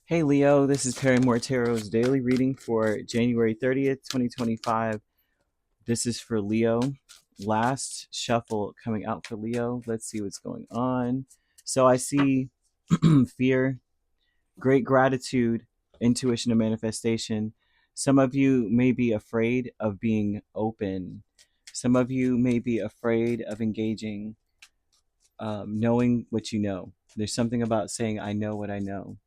Hey Leo, this is Perrymore Tarot's daily reading for January 30th, 2025. This is for Leo. Last shuffle coming out for Leo. Let's see what's going on. So I see fear, great gratitude, intuition, and manifestation. Some of you may be afraid of being open. Some of you may be afraid of engaging, knowing what you know. There's something about saying, I know what I know.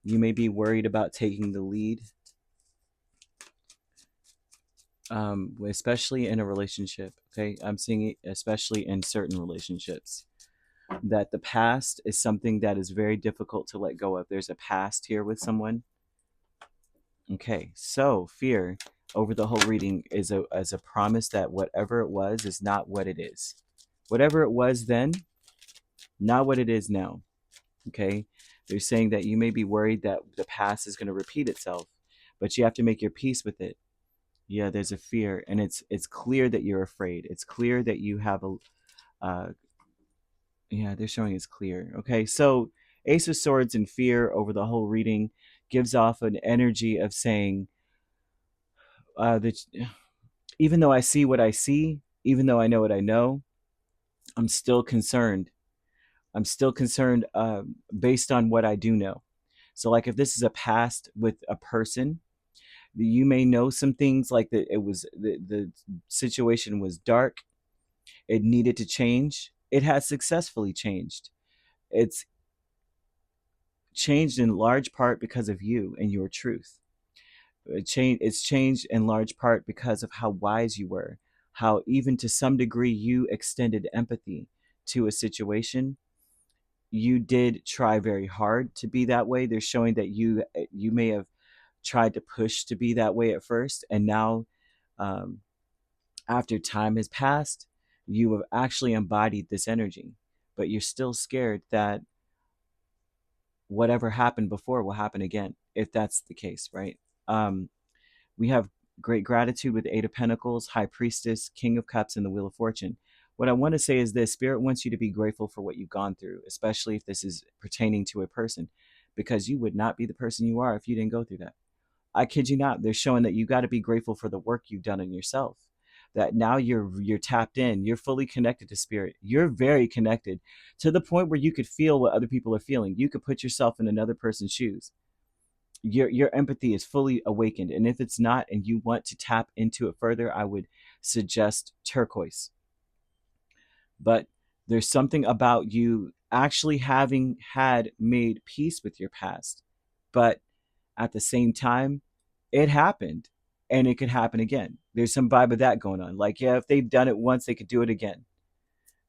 You may be worried about taking the lead, especially in a relationship. Okay, I'm seeing it especially in certain relationships, that the past is something that is very difficult to let go of. There's a past here with someone. Okay, so fear over the whole reading is as a promise that whatever it was is not what it is. Whatever it was then, not what it is now. Okay, they're saying that you may be worried that the past is going to repeat itself, but you have to make your peace with it. Yeah, there's a fear, and it's clear that you're afraid. It's clear that you have a yeah, they're showing it's clear. Okay, so Ace of Swords and fear over the whole reading gives off an energy of saying that even though I see what I see, even though I know what I know, I'm still concerned. I'm still concerned based on what I do know. So, like, if this is a past with a person, you may know some things, like that it was the situation was dark. It needed to change. It has successfully changed. It's changed in large part because of you and your truth. It's changed in large part because of how wise you were, how even to some degree you extended empathy to a situation. You did try very hard to be that way. They're showing that you may have tried to push to be that way at first, and now, um, after time has passed, you have actually embodied this energy, but you're still scared that whatever happened before will happen again, if that's the case, right? Um, we have great gratitude with Eight of Pentacles, High Priestess, King of Cups, and the Wheel of Fortune. What I want to say is this: Spirit wants you to be grateful for what you've gone through, especially if this is pertaining to a person, because you would not be the person you are if you didn't go through that. I kid you not. They're showing that you got to be grateful for the work you've done on yourself. That now you're tapped in, you're fully connected to spirit. You're very connected to the point where you could feel what other people are feeling. You could put yourself in another person's shoes. Your empathy is fully awakened, and if it's not, and you want to tap into it further, I would suggest turquoise. But there's something about you actually having had made peace with your past, but at the same time, it happened, and it could happen again. There's some vibe of that going on. Like, yeah, if they've done it once, they could do it again.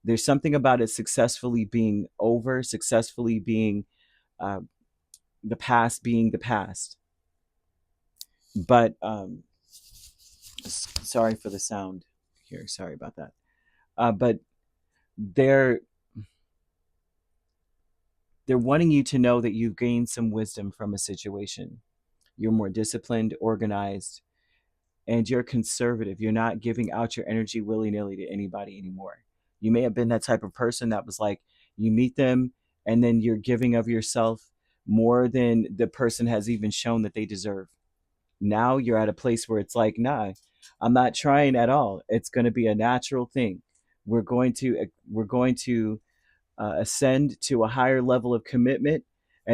There's something about it successfully being over, successfully being uh, the past being the past. But sorry for the sound here. Sorry about that. But they're they're wanting you to know that you've gained some wisdom from a situation. You're more disciplined, organized, and you're conservative. You're not giving out your energy willy-nilly to anybody anymore. You may have been that type of person that was like, you meet them and then you're giving of yourself more than the person has even shown that they deserve. Now you're at a place where it's like, nah, I'm not trying at all. It's going to be a natural thing. We're going to ascend to a higher level of commitment,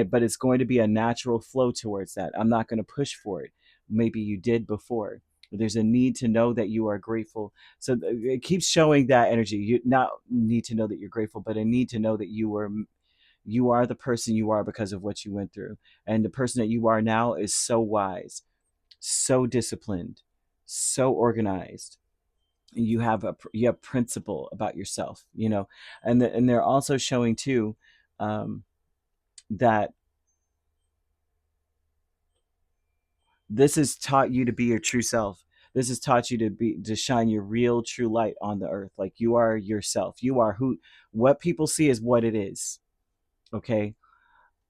but it's going to be a natural flow towards that. I'm not going to push for it. Maybe you did before. There's a need to know that you are grateful. So it keeps showing that energy. You not need to know that you're grateful, but a need to know that you are the person you are because of what you went through. And the person that you are now is so wise, so disciplined, so organized. You have principle about yourself, and they're also showing too, um, that this has taught you to be your true self. This has taught you to shine your real true light on the earth. Like, you are yourself. You are who what people see is what it is. Okay,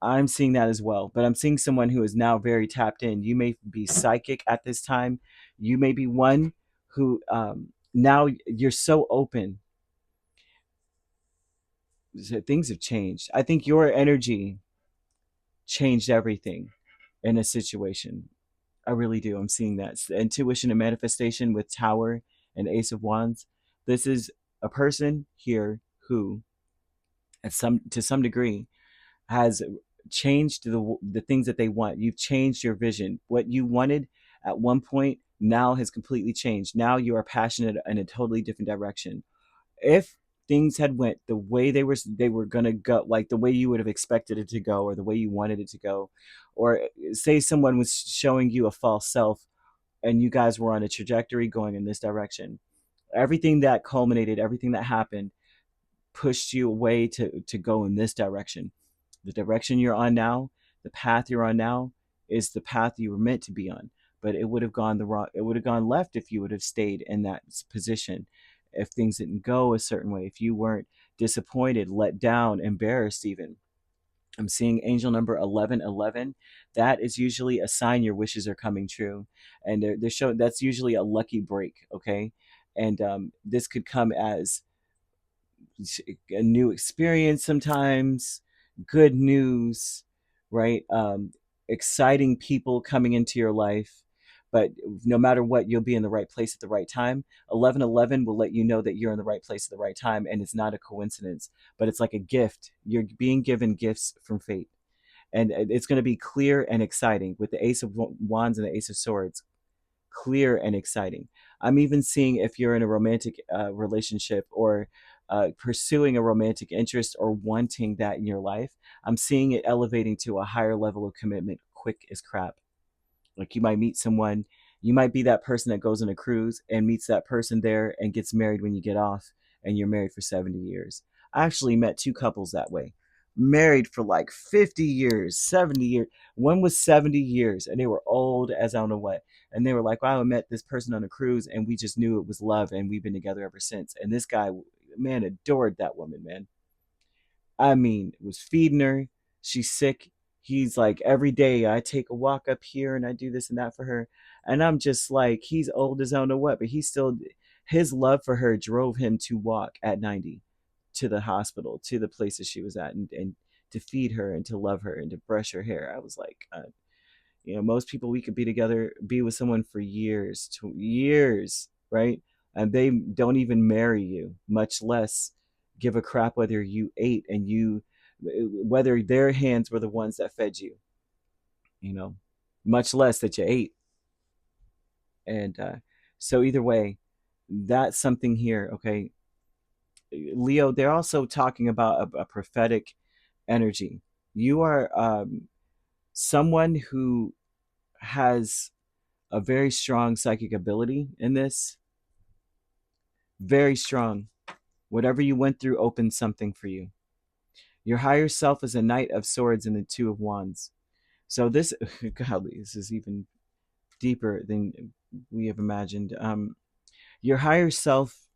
I'm seeing that as well, but I'm seeing someone who is now very tapped in. You may be psychic at this time. You may be one who, now you're so open. So things have changed. I think your energy changed everything in a situation. I really do. I'm seeing that. Intuition and manifestation with Tower and Ace of Wands. This is a person here who, at some degree, has changed the things that they want. You've changed your vision. What you wanted at one point now has completely changed. Now you are passionate in a totally different direction. If things had went the way they were gonna go, like the way you would have expected it to go, or the way you wanted it to go, or say someone was showing you a false self, and you guys were on a trajectory going in this direction, everything that culminated, everything that happened, pushed you away to go in this direction. The direction you're on now, the path you're on now, is the path you were meant to be on. But it would have gone the wrong. It would have gone left if you would have stayed in that position. If things didn't go a certain way, if you weren't disappointed, let down, embarrassed, even. I'm seeing angel number 1111. That is usually a sign your wishes are coming true, and they're showing that's usually a lucky break. Okay, and this could come as a new experience sometimes, good news, right? Exciting people coming into your life. But no matter what, you'll be in the right place at the right time. 1111 will let you know that you're in the right place at the right time, and it's not a coincidence, but it's like a gift. You're being given gifts from fate. And it's going to be clear and exciting with the Ace of Wands and the Ace of Swords. Clear and exciting. I'm even seeing if you're in a romantic relationship, or pursuing a romantic interest, or wanting that in your life. I'm seeing it elevating to a higher level of commitment quick as crap. Like you might meet someone, you might be that person that goes on a cruise and meets that person there and gets married when you get off, and you're married for 70 years. I actually met two couples that way. Married for like 50 years, 70 years. One was 70 years and they were old as I don't know what. And they were like, wow, I met this person on a cruise and we just knew it was love and we've been together ever since. And this guy, man, adored that woman, man. I mean, was feeding her. She's sick. He's like, every day I take a walk up here and I do this and that for her. And I'm just like, he's old as I don't know what, but he's still, his love for her drove him to walk at 90 to the hospital, to the places she was at, and to feed her and to love her and to brush her hair. I was like, most people, we could be together, be with someone for years, years, right? And they don't even marry you, much less give a crap whether you ate and whether their hands were the ones that fed you, you know, much less that you ate. And so either way, that's something here. Okay, Leo, they're also talking about a prophetic energy. You are someone who has a very strong psychic ability in this. Very strong. Whatever you went through opened something for you. Your higher self is a Knight of Swords and the Two of Wands. So this, godly, this is even deeper than we have imagined. Your higher self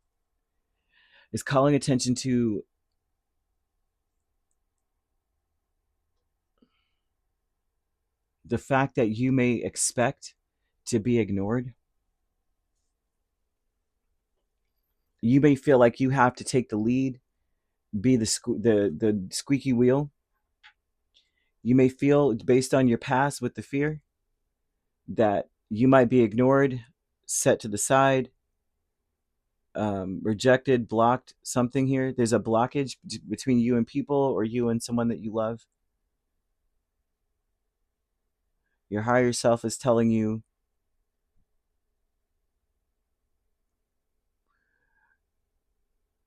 is calling attention to the fact that you may expect to be ignored. You may feel like you have to take the lead, be the squeaky wheel. You may feel, based on your past with the fear, that you might be ignored, set to the side, rejected, blocked, something here. There's a blockage between you and people, or you and someone that you love. Your higher self is telling you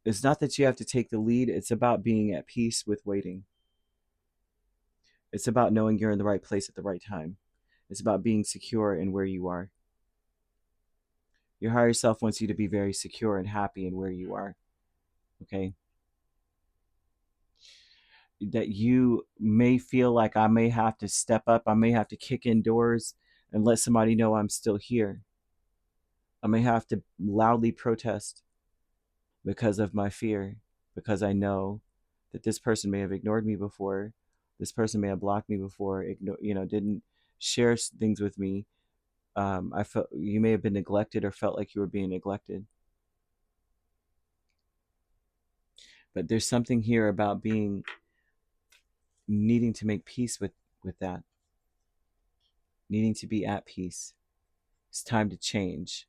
it's not that you have to take the lead, it's about being at peace with waiting. It's about knowing you're in the right place at the right time. It's about being secure in where you are. Your higher self wants you to be very secure and happy in where you are. Okay? That you may feel like, I may have to step up, I may have to kick in doors and let somebody know I'm still here. I may have to loudly protest because of my fear, because I know that this person may have ignored me before, this person may have blocked me before, didn't share things with me. I felt you may have been neglected or felt like you were being neglected. But there's something here about needing to make peace with with that, needing to be at peace. It's time to change.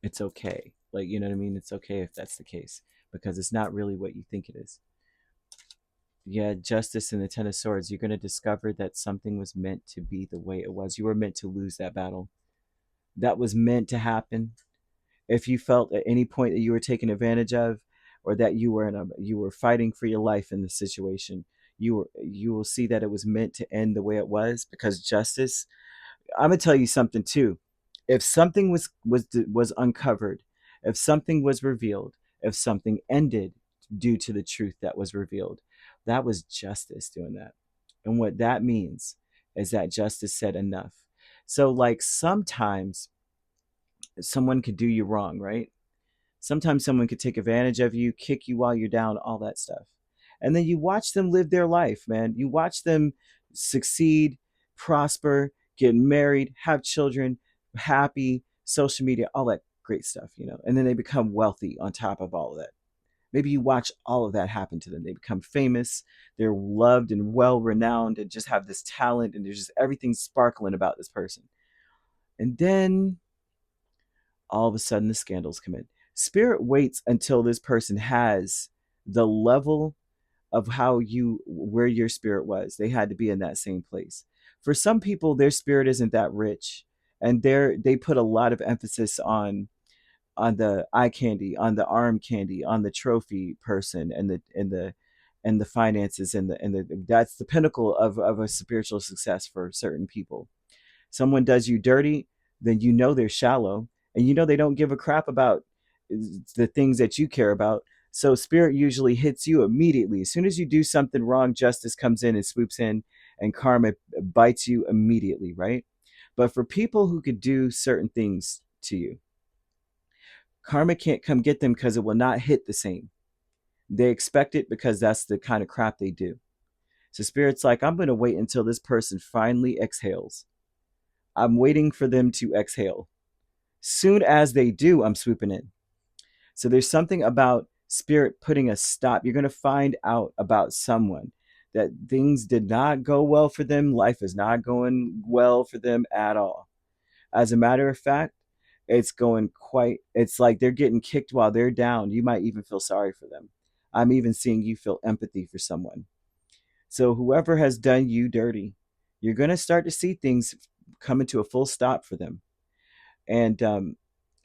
It's okay. Like, you know what I mean? It's okay if that's the case, because it's not really what you think it is. Yeah, justice in the Ten of Swords. You're going to discover that something was meant to be the way it was. You were meant to lose that battle. That was meant to happen. If you felt at any point that you were taken advantage of, or that you were fighting for your life in this situation, you will see that it was meant to end the way it was, because justice. I'm gonna tell you something too. If something was uncovered, if something was revealed, if something ended due to the truth that was revealed, that was justice doing that. And what that means is that justice said enough. So, like, sometimes someone could do you wrong, right? Sometimes someone could take advantage of you, kick you while you're down, all that stuff. And then you watch them live their life, man. You watch them succeed, prosper, get married, have children, happy, social media, all that great stuff, you know. And then they become wealthy on top of all of that. Maybe you watch all of that happen to them. They become famous, they're loved and well renowned, and just have this talent, and there's just everything sparkling about this person. And then all of a sudden the scandals come in. Spirit waits until this person has the level of where your spirit was. They had to be in that same place. For some people, their spirit isn't that rich, and they put a lot of emphasis on the eye candy, on the arm candy, on the trophy person, and the finances, and the that's the pinnacle of a spiritual success for certain people. Someone does you dirty, then you know they're shallow, and you know they don't give a crap about the things that you care about. So spirit usually hits you immediately. As soon as you do something wrong, justice comes in and swoops in, and karma bites you immediately, right? But for people who could do certain things to you, karma can't come get them, because it will not hit the same. They expect it because that's the kind of crap they do. So spirit's like, I'm going to wait until this person finally exhales. I'm waiting for them to exhale. Soon as they do, I'm swooping in. So there's something about spirit putting a stop. You're going to find out about someone that things did not go well for them. Life is not going well for them at all. As a matter of fact, it's like they're getting kicked while they're down. You might even feel sorry for them. I'm even seeing you feel empathy for someone. So whoever has done you dirty, you're going to start to see things coming to a full stop for them. And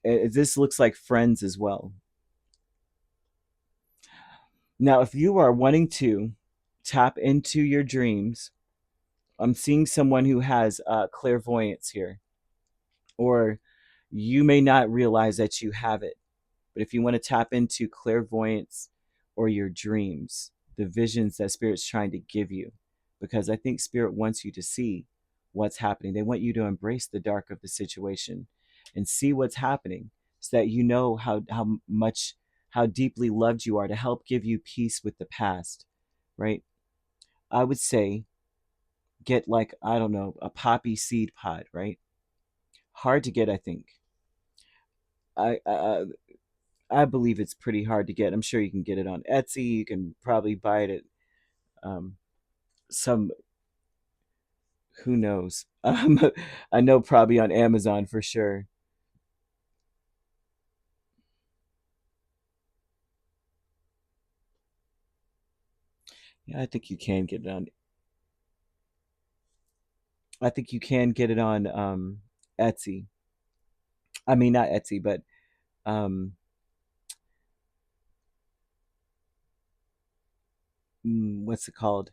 this looks like friends as well. Now, if you are wanting to tap into your dreams, I'm seeing someone who has clairvoyance here, or you may not realize that you have it. But if you want to tap into clairvoyance or your dreams, the visions that Spirit's trying to give you, because I think Spirit wants you to see what's happening. They want you to embrace the dark of the situation and see what's happening, so that you know how deeply loved you are, to help give you peace with the past, right? I would say get, like, I don't know, a poppy seed pod, right? Hard to get, I think. I, I I believe it's pretty hard to get. I'm sure you can get it on Etsy. You can probably buy it at um, some, who knows. I know, probably on Amazon for sure. Yeah, I think you can get it on. I think you can get it on Etsy. I mean, not Etsy, but um, what's it called?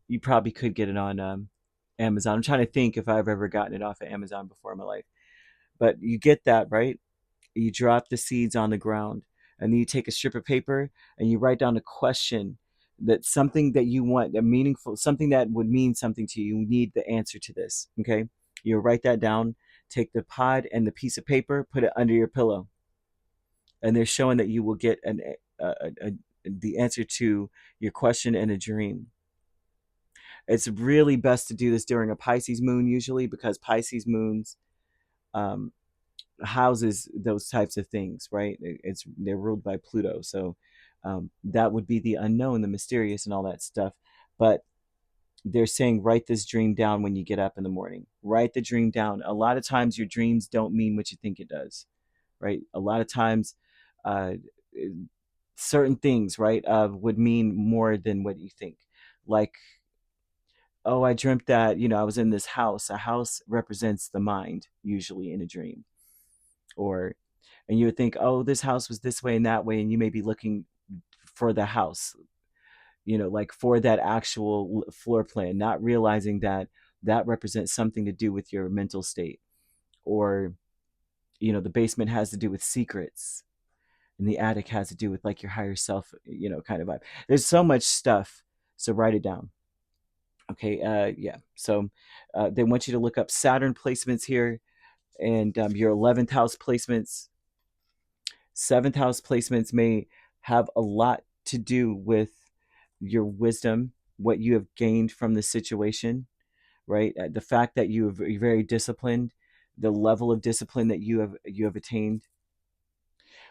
You probably could get it on Amazon. I'm trying to think if I've ever gotten it off of Amazon before in my life. But you get that, right? You drop the seeds on the ground, and then you take a strip of paper and you write down a question, that something that you want, a meaningful, something that would mean something to you. You need the answer to this. Okay. You write that down, take the pod and the piece of paper, put it under your pillow, and they're showing that you will get the answer to your question in a dream. It's really best to do this during a Pisces moon, usually, because Pisces moons um, houses those types of things, right? They're ruled by Pluto, so that would be the unknown, the mysterious, and all that stuff. But they're saying write this dream down when you get up in the morning. Write the dream down. A lot of times your dreams don't mean what you think it does, right? A lot of times uh, certain things, right, would mean more than what you think. Like, oh, I dreamt that, I was in this house. A house represents the mind, usually in a dream. Or, and you would think, oh, this house was this way and that way. And you may be looking for the house, like for that actual floor plan, not realizing that that represents something to do with your mental state. Or, the basement has to do with secrets, and the attic has to do with like your higher self, kind of vibe. There's so much stuff. So write it down. Okay. Yeah. So they want you to look up Saturn placements here, and your 11th house placements. 7th house placements may have a lot to do with your wisdom, what you have gained from the situation, right? The fact that you're very disciplined, the level of discipline that you have attained.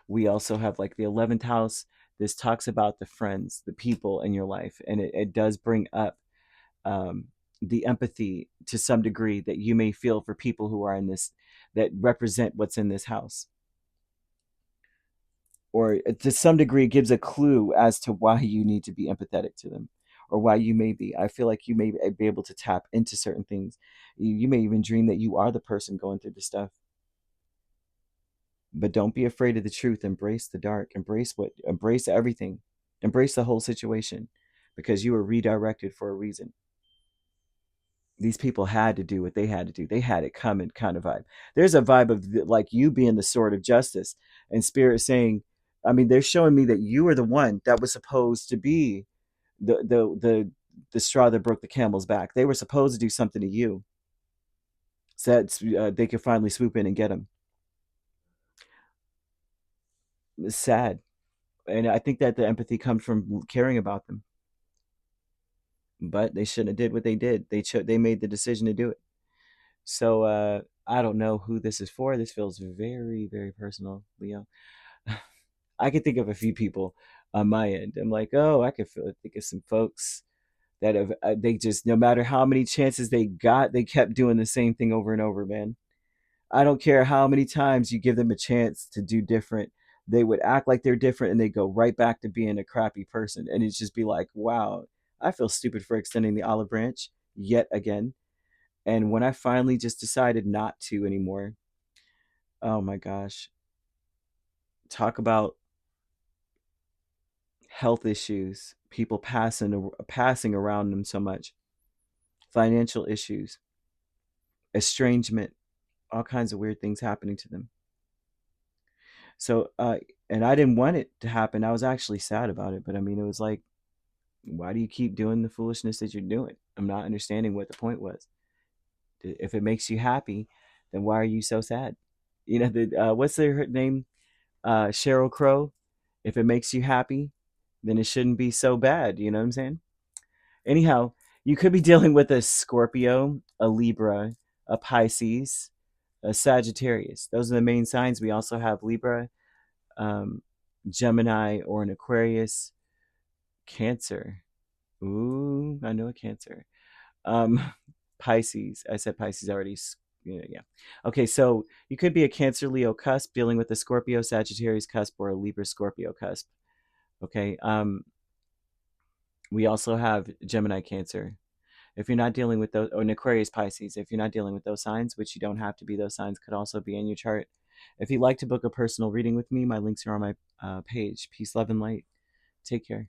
We also have like the 11th house. This talks about the friends, the people in your life, and it does bring up um, the empathy to some degree that you may feel for people who are in this, that represent what's in this house. Or to some degree, it gives a clue as to why you need to be empathetic to them, or why you may be. I feel like you may be able to tap into certain things. You may even dream that you are the person going through the stuff. But don't be afraid of the truth. Embrace the dark. Embrace everything. Embrace the whole situation, because you were redirected for a reason. These people had to do what they had to do. They had it coming, kind of vibe. There's a vibe of like you being the sword of justice, and spirit saying, I mean, they're showing me that you are the one that was supposed to be the straw that broke the camel's back. They were supposed to do something to you, so that they could finally swoop in and get him. It's sad, and I think that the empathy comes from caring about them. But they shouldn't have did what they did. They made the decision to do it. So I don't know who this is for. This feels very, very personal, Leo. I can think of a few people on my end. I'm like, oh, I could think of some folks that have they just, no matter how many chances they got, they kept doing the same thing over and over, man. I don't care how many times you give them a chance to do different. They would act like they're different, and they go right back to being a crappy person. And it's just be like, wow, I feel stupid for extending the olive branch yet again. And when I finally just decided not to anymore, oh my gosh, talk about health issues, people passing around them so much, financial issues, estrangement, all kinds of weird things happening to them. So, and I didn't want it to happen. I was actually sad about it, but I mean, it was like, why do you keep doing the foolishness that you're doing? I'm not understanding what the point was. If it makes you happy, then why are you so sad? What's her name? Cheryl Crow. If it makes you happy, then it shouldn't be so bad. You know what I'm saying? Anyhow, you could be dealing with a Scorpio, a Libra, a Pisces, a Sagittarius. Those are the main signs. We also have Libra, um, Gemini, or an Aquarius, Cancer. Ooh, I know a Cancer. Um, Pisces. I said Pisces already. Yeah. Okay, so you could be a Cancer Leo cusp dealing with a Scorpio Sagittarius cusp, or a Libra Scorpio cusp. Okay. We also have Gemini Cancer. If you're not dealing with those, or an Aquarius Pisces, if you're not dealing with those signs, which you don't have to be, those signs could also be in your chart. If you'd like to book a personal reading with me, my links are on my page. Peace, love, and light. Take care.